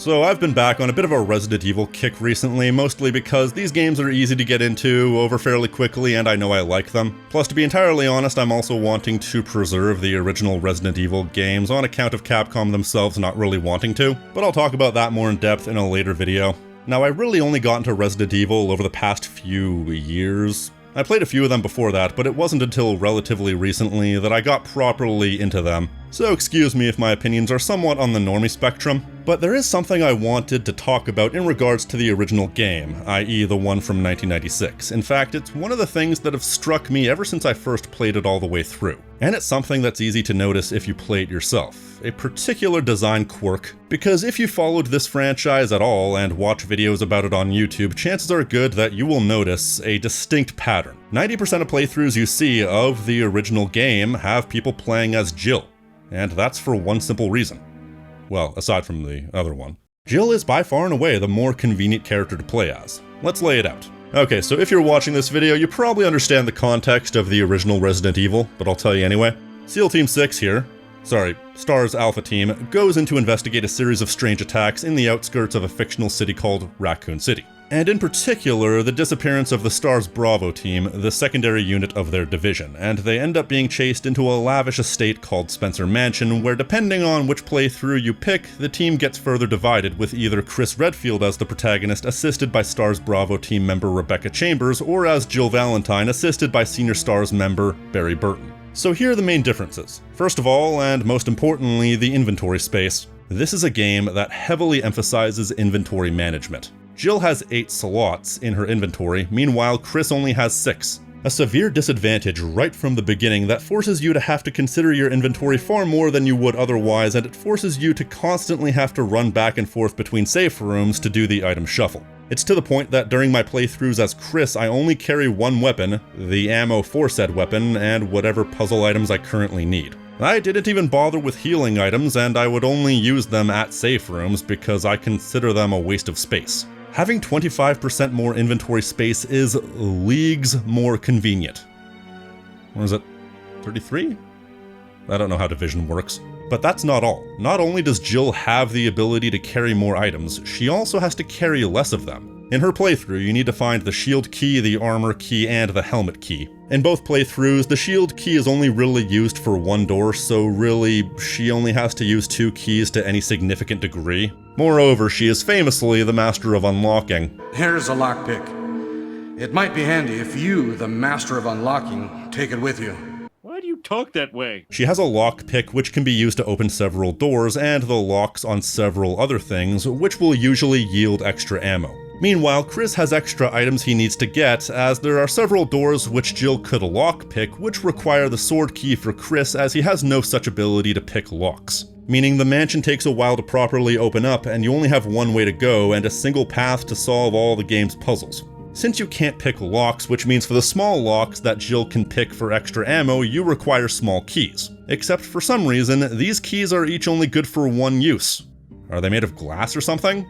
So I've been back on a bit of a Resident Evil kick recently, mostly because these games are easy to get into, over fairly quickly, and I know I like them. Plus, to be entirely honest, I'm also wanting to preserve the original Resident Evil games on account of Capcom themselves not really wanting to, but I'll talk about that more in depth in a later video. Now, I really only got into Resident Evil over the past few years. I played a few of them before that, but it wasn't until relatively recently that I got properly into them. So excuse me if my opinions are somewhat on the normie spectrum, but there is something I wanted to talk about in regards to the original game, i.e. the one from 1996. In fact, it's one of the things that have struck me ever since I first played it all the way through. And it's something that's easy to notice if you play it yourself. A particular design quirk, because if you followed this franchise at all and watch videos about it on YouTube, chances are good that you will notice a distinct pattern. 90% of playthroughs you see of the original game have people playing as Jill. And that's for one simple reason. Well, aside from the other one. Jill is by far and away the more convenient character to play as. Let's lay it out. Okay, so if you're watching this video, you probably understand the context of the original Resident Evil, but I'll tell you anyway. SEAL Team 6 here, STAR's Alpha Team, goes in to investigate a series of strange attacks in the outskirts of a fictional city called Raccoon City. And in particular, the disappearance of the STAR's Bravo team, the secondary unit of their division, and they end up being chased into a lavish estate called Spencer Mansion, where depending on which playthrough you pick, the team gets further divided, with either Chris Redfield as the protagonist, assisted by STAR's Bravo team member Rebecca Chambers, or as Jill Valentine, assisted by senior STAR's member Barry Burton. So here are the main differences. First of all, and most importantly, the inventory space. This is a game that heavily emphasizes inventory management. Jill has 8 slots in her inventory, meanwhile Chris only has 6. A severe disadvantage right from the beginning that forces you to have to consider your inventory far more than you would otherwise, and it forces you to constantly have to run back and forth between safe rooms to do the item shuffle. It's to the point that during my playthroughs as Chris, I only carry one weapon, the ammo for said weapon, and whatever puzzle items I currently need. I didn't even bother with healing items, and I would only use them at safe rooms because I consider them a waste of space. Having 25% more inventory space is leagues more convenient. Or is it 33? I don't know how division works. But that's not all. Not only does Jill have the ability to carry more items, she also has to carry less of them. In her playthrough, you need to find the shield key, the armor key, and the helmet key. In both playthroughs, the shield key is only really used for one door, so really, she only has to use 2 keys to any significant degree. Moreover, she is famously the master of unlocking. Here's a lockpick. It might be handy if you, the master of unlocking, take it with you. Why do you talk that way? She has a lockpick which can be used to open several doors, and the locks on several other things, which will usually yield extra ammo. Meanwhile, Chris has extra items he needs to get, as there are several doors which Jill could lockpick, which require the sword key for Chris, as he has no such ability to pick locks. Meaning the mansion takes a while to properly open up, and you only have one way to go and a single path to solve all the game's puzzles. Since you can't pick locks, which means for the small locks that Jill can pick for extra ammo, you require small keys. Except for some reason, these keys are each only good for one use. Are they made of glass or something?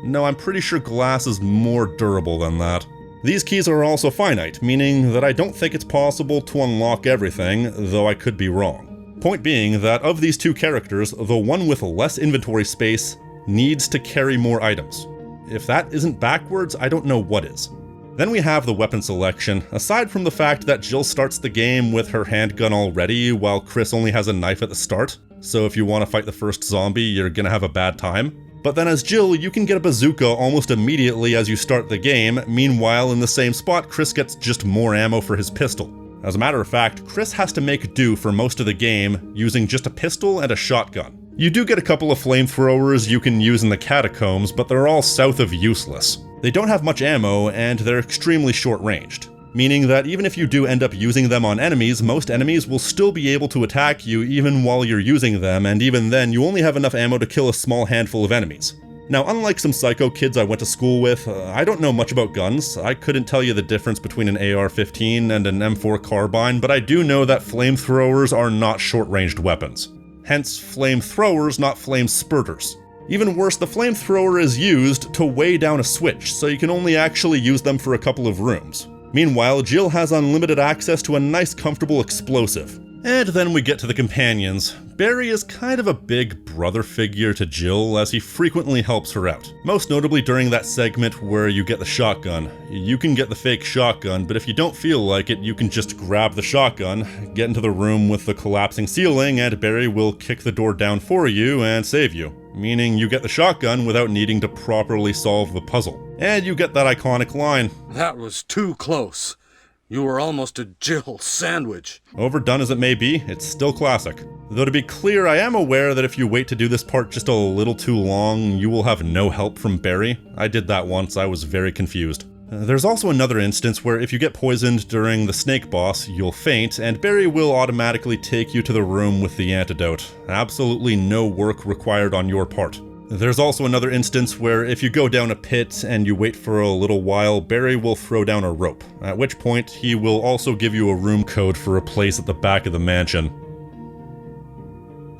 No, I'm pretty sure glass is more durable than that. These keys are also finite, meaning that I don't think it's possible to unlock everything, though I could be wrong. Point being that of these 2 characters, the one with less inventory space needs to carry more items. If that isn't backwards, I don't know what is. Then we have the weapon selection. Aside from the fact that Jill starts the game with her handgun already, while Chris only has a knife at the start, so if you want to fight the first zombie, you're gonna have a bad time. But then as Jill, you can get a bazooka almost immediately as you start the game. Meanwhile, in the same spot, Chris gets just more ammo for his pistol. As a matter of fact, Chris has to make do for most of the game using just a pistol and a shotgun. You do get a couple of flamethrowers you can use in the catacombs, but they're all south of useless. They don't have much ammo, and they're extremely short-ranged. Meaning that even if you do end up using them on enemies, most enemies will still be able to attack you even while you're using them, and even then you only have enough ammo to kill a small handful of enemies. Now, unlike some psycho kids I went to school with, I don't know much about guns. I couldn't tell you the difference between an AR-15 and an M4 carbine, but I do know that flamethrowers are not short-ranged weapons. Hence, flamethrowers, not flame spurters. Even worse, the flamethrower is used to weigh down a switch, so you can only actually use them for a couple of rooms. Meanwhile, Jill has unlimited access to a nice comfortable explosive. And then we get to the companions. Barry is kind of a big brother figure to Jill as he frequently helps her out. Most notably during that segment where you get the shotgun. You can get the fake shotgun, but if you don't feel like it, you can just grab the shotgun, get into the room with the collapsing ceiling, and Barry will kick the door down for you and save you. Meaning you get the shotgun without needing to properly solve the puzzle. And you get that iconic line, That was too close. You were almost a Jill sandwich. Overdone as it may be, it's still classic. Though to be clear, I am aware that if you wait to do this part just a little too long, you will have no help from Barry. I did that once, I was very confused. There's also another instance where if you get poisoned during the snake boss, you'll faint, and Barry will automatically take you to the room with the antidote. Absolutely no work required on your part. There's also another instance where if you go down a pit and you wait for a little while, Barry will throw down a rope, at which point he will also give you a room code for a place at the back of the mansion.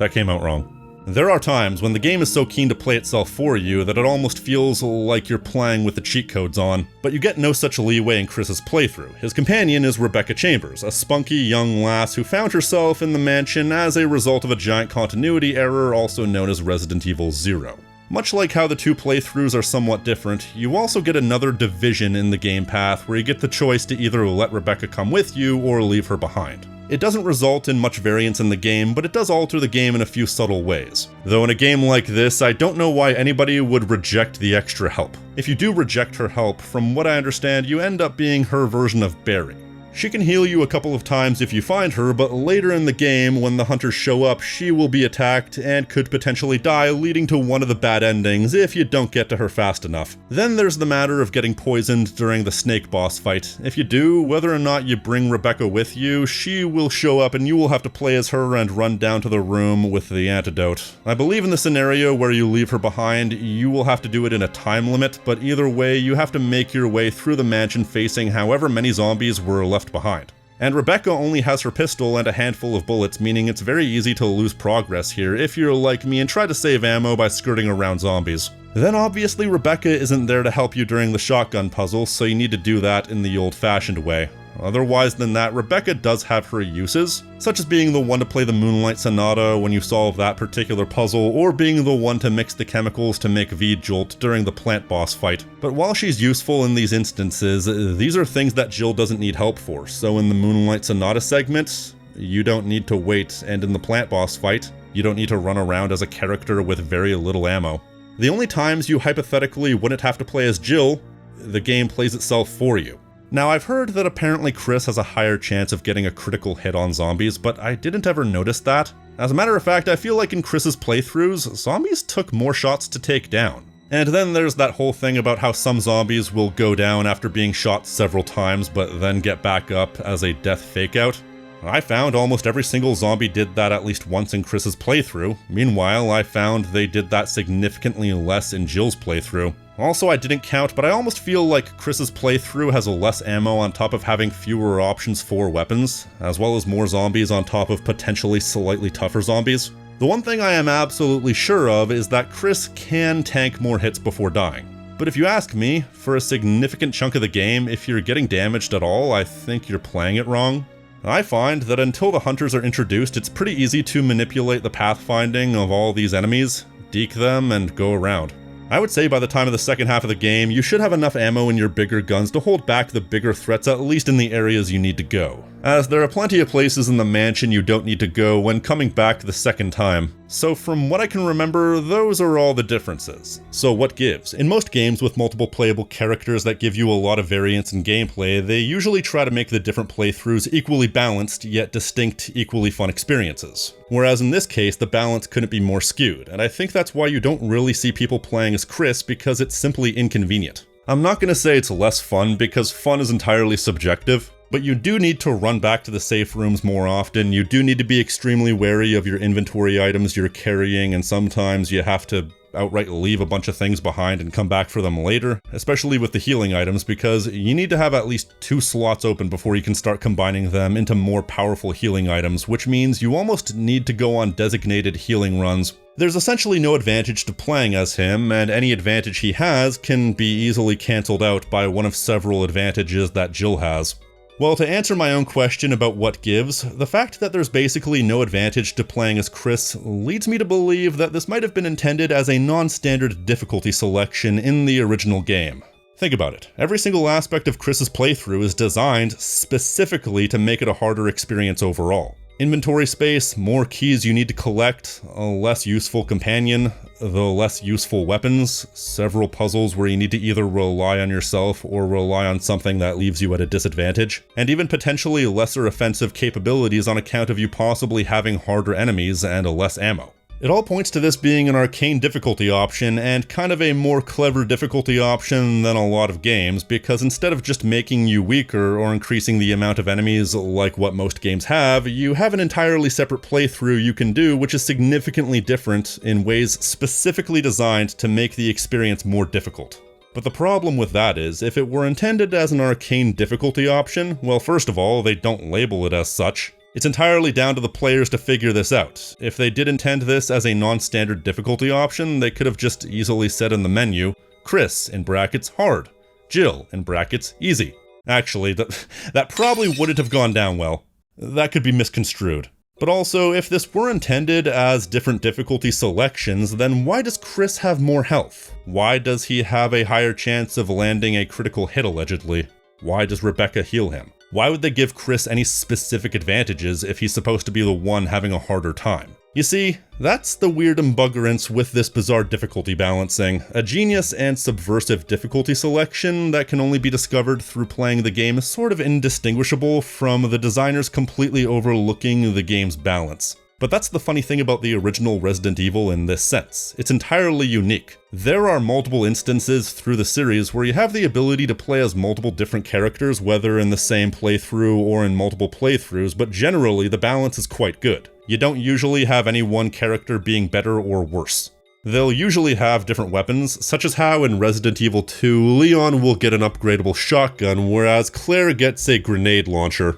That came out wrong. There are times when the game is so keen to play itself for you that it almost feels like you're playing with the cheat codes on, but you get no such leeway in Chris's playthrough. His companion is Rebecca Chambers, a spunky young lass who found herself in the mansion as a result of a giant continuity error also known as Resident Evil 0. Much like how the two playthroughs are somewhat different, you also get another division in the game path where you get the choice to either let Rebecca come with you or leave her behind. It doesn't result in much variance in the game, but it does alter the game in a few subtle ways. Though in a game like this, I don't know why anybody would reject the extra help. If you do reject her help, from what I understand, you end up being her version of Barry. She can heal you a couple of times if you find her, but later in the game, when the hunters show up, she will be attacked and could potentially die, leading to one of the bad endings if you don't get to her fast enough. Then there's the matter of getting poisoned during the snake boss fight. If you do, whether or not you bring Rebecca with you, she will show up and you will have to play as her and run down to the room with the antidote. I believe in the scenario where you leave her behind, you will have to do it in a time limit, but either way, you have to make your way through the mansion facing however many zombies were left behind. And Rebecca only has her pistol and a handful of bullets, meaning it's very easy to lose progress here if you're like me and try to save ammo by skirting around zombies. Then obviously Rebecca isn't there to help you during the shotgun puzzle, so you need to do that in the old-fashioned way. Otherwise than that, Rebecca does have her uses, such as being the one to play the Moonlight Sonata when you solve that particular puzzle, or being the one to mix the chemicals to make V-Jolt during the plant boss fight. But while she's useful in these instances, these are things that Jill doesn't need help for, so in the Moonlight Sonata segment, you don't need to wait, and in the plant boss fight, you don't need to run around as a character with very little ammo. The only times you hypothetically wouldn't have to play as Jill, the game plays itself for you. Now, I've heard that apparently Chris has a higher chance of getting a critical hit on zombies, but I didn't ever notice that. As a matter of fact, I feel like in Chris's playthroughs, zombies took more shots to take down. And then there's that whole thing about how some zombies will go down after being shot several times, but then get back up as a death fakeout. I found almost every single zombie did that at least once in Chris's playthrough. Meanwhile, I found they did that significantly less in Jill's playthrough. Also, I didn't count, but I almost feel like Chris's playthrough has less ammo on top of having fewer options for weapons, as well as more zombies on top of potentially slightly tougher zombies. The one thing I am absolutely sure of is that Chris can tank more hits before dying. But if you ask me, for a significant chunk of the game, if you're getting damaged at all, I think you're playing it wrong. I find that until the hunters are introduced, it's pretty easy to manipulate the pathfinding of all these enemies, deke them, and go around. I would say by the time of the second half of the game, you should have enough ammo in your bigger guns to hold back the bigger threats, at least in the areas you need to go, as there are plenty of places in the mansion you don't need to go when coming back the second time. So from what I can remember, those are all the differences. So what gives? In most games with multiple playable characters that give you a lot of variance in gameplay, they usually try to make the different playthroughs equally balanced, yet distinct, equally fun experiences. Whereas in this case, the balance couldn't be more skewed, and I think that's why you don't really see people playing as Chris, because it's simply inconvenient. I'm not going to say it's less fun, because fun is entirely subjective, but you do need to run back to the safe rooms more often, you do need to be extremely wary of your inventory items you're carrying, and sometimes you have to outright leave a bunch of things behind and come back for them later, especially with the healing items, because you need to have at least 2 slots open before you can start combining them into more powerful healing items, which means you almost need to go on designated healing runs. There's essentially no advantage to playing as him, and any advantage he has can be easily cancelled out by one of several advantages that Jill has. Well, to answer my own question about what gives, the fact that there's basically no advantage to playing as Chris leads me to believe that this might have been intended as a non-standard difficulty selection in the original game. Think about it. Every single aspect of Chris's playthrough is designed specifically to make it a harder experience overall. Inventory space, more keys you need to collect, a less useful companion, the less useful weapons, several puzzles where you need to either rely on yourself or rely on something that leaves you at a disadvantage, and even potentially lesser offensive capabilities on account of you possibly having harder enemies and less ammo. It all points to this being an arcane difficulty option, and kind of a more clever difficulty option than a lot of games, because instead of just making you weaker or increasing the amount of enemies like what most games have, you have an entirely separate playthrough you can do which is significantly different in ways specifically designed to make the experience more difficult. But the problem with that is, if it were intended as an arcane difficulty option, well, first of all, they don't label it as such. It's entirely down to the players to figure this out. If they did intend this as a non-standard difficulty option, they could have just easily said in the menu, Chris, in brackets, hard, Jill, in brackets, easy. Actually, that probably wouldn't have gone down well. That could be misconstrued. But also, if this were intended as different difficulty selections, then why does Chris have more health? Why does he have a higher chance of landing a critical hit allegedly? Why does Rebecca heal him? Why would they give Chris any specific advantages if he's supposed to be the one having a harder time? You see, that's the weird embuggerance with this bizarre difficulty balancing, a genius and subversive difficulty selection that can only be discovered through playing the game sort of indistinguishable from the designers completely overlooking the game's balance. But that's the funny thing about the original Resident Evil in this sense. It's entirely unique. There are multiple instances through the series where you have the ability to play as multiple different characters, whether in the same playthrough or in multiple playthroughs, but generally the balance is quite good. You don't usually have any one character being better or worse. They'll usually have different weapons, such as how in Resident Evil 2, Leon will get an upgradable shotgun, whereas Claire gets a grenade launcher.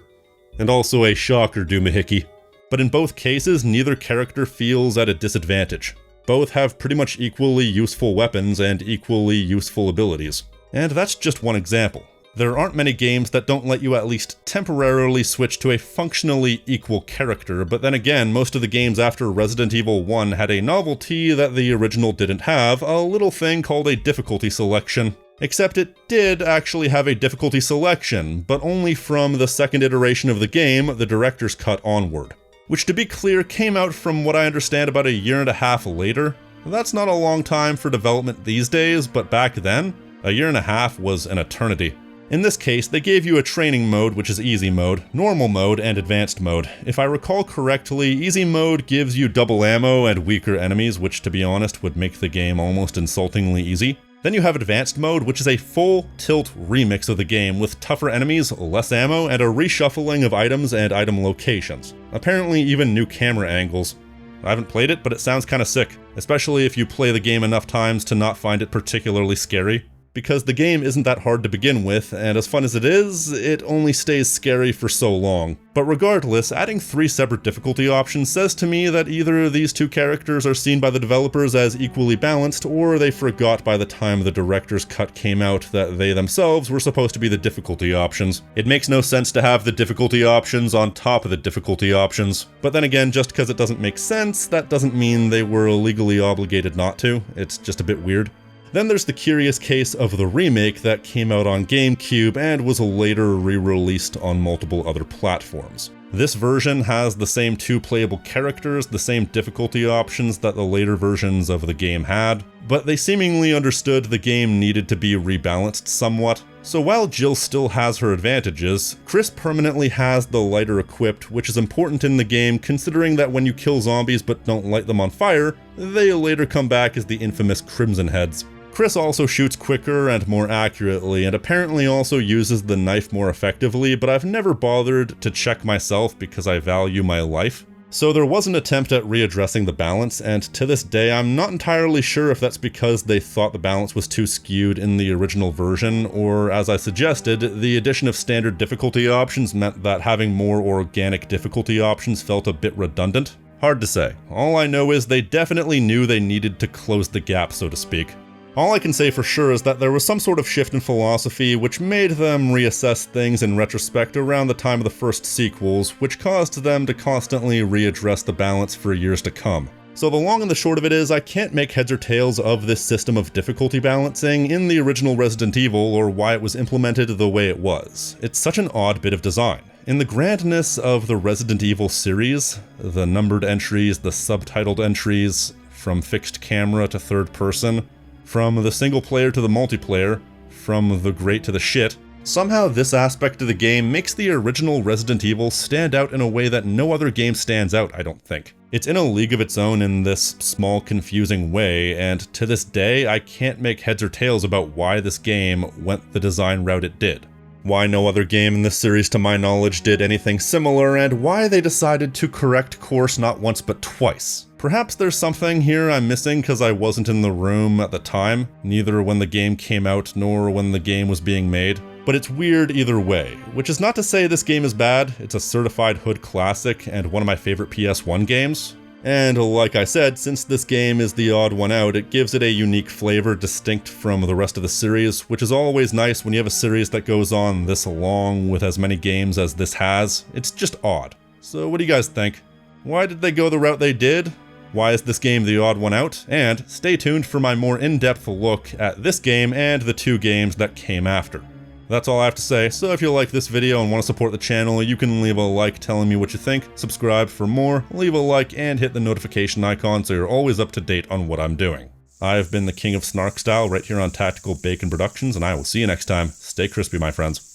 And also a shocker doohickey. But in both cases, neither character feels at a disadvantage. Both have pretty much equally useful weapons and equally useful abilities. And that's just one example. There aren't many games that don't let you at least temporarily switch to a functionally equal character, but then again, most of the games after Resident Evil 1 had a novelty that the original didn't have, a little thing called a difficulty selection. Except it did actually have a difficulty selection, but only from the second iteration of the game, the director's cut onward. Which, to be clear, came out from what I understand about a year and a half later. That's not a long time for development these days, but back then, a year and a half was an eternity. In this case, they gave you a training mode, which is easy mode, normal mode, and advanced mode. If I recall correctly, easy mode gives you double ammo and weaker enemies, which to be honest would make the game almost insultingly easy. Then you have advanced mode, which is a full tilt remix of the game with tougher enemies, less ammo, and a reshuffling of items and item locations. Apparently even new camera angles. I haven't played it, but it sounds kinda sick, especially if you play the game enough times to not find it particularly scary. Because the game isn't that hard to begin with, and as fun as it is, it only stays scary for so long. But regardless, adding 3 separate difficulty options says to me that either these two characters are seen by the developers as equally balanced, or they forgot by the time the director's cut came out that they themselves were supposed to be the difficulty options. It makes no sense to have the difficulty options on top of the difficulty options. But then again, just because it doesn't make sense, that doesn't mean they were legally obligated not to. It's just a bit weird. Then there's the curious case of the remake that came out on GameCube and was later re-released on multiple other platforms. This version has the same 2 playable characters, the same difficulty options that the later versions of the game had, but they seemingly understood the game needed to be rebalanced somewhat. So while Jill still has her advantages, Chris permanently has the lighter equipped, which is important in the game considering that when you kill zombies but don't light them on fire, they later come back as the infamous Crimson Heads. Chris also shoots quicker and more accurately, and apparently also uses the knife more effectively, but I've never bothered to check myself because I value my life. So there was an attempt at readdressing the balance, and to this day I'm not entirely sure if that's because they thought the balance was too skewed in the original version, or as I suggested, the addition of standard difficulty options meant that having more organic difficulty options felt a bit redundant. Hard to say. All I know is they definitely knew they needed to close the gap, so to speak. All I can say for sure is that there was some sort of shift in philosophy which made them reassess things in retrospect around the time of the first sequels, which caused them to constantly readdress the balance for years to come. So the long and the short of it is, I can't make heads or tails of this system of difficulty balancing in the original Resident Evil or why it was implemented the way it was. It's such an odd bit of design. In the grandness of the Resident Evil series, the numbered entries, the subtitled entries, from fixed camera to third person, from the single player to the multiplayer, from the great to the shit, somehow this aspect of the game makes the original Resident Evil stand out in a way that no other game stands out, I don't think. It's in a league of its own in this small, confusing way, and to this day, I can't make heads or tails about why this game went the design route it did. Why no other game in this series to my knowledge did anything similar, and why they decided to correct course not once but twice. Perhaps there's something here I'm missing because I wasn't in the room at the time, neither when the game came out nor when the game was being made. But it's weird either way, which is not to say this game is bad. It's a certified hood classic and one of my favorite PS1 games. And like I said, since this game is the odd one out, it gives it a unique flavor distinct from the rest of the series, which is always nice when you have a series that goes on this long with as many games as this has. It's just odd. So what do you guys think? Why did they go the route they did? Why is this game the odd one out? And stay tuned for my more in-depth look at this game and the two games that came after. That's all I have to say, so if you like this video and want to support the channel, you can leave a like telling me what you think, subscribe for more, leave a like, and hit the notification icon so you're always up to date on what I'm doing. I've been the King of Snark Style right here on Tactical Bacon Productions, and I will see you next time. Stay crispy, my friends.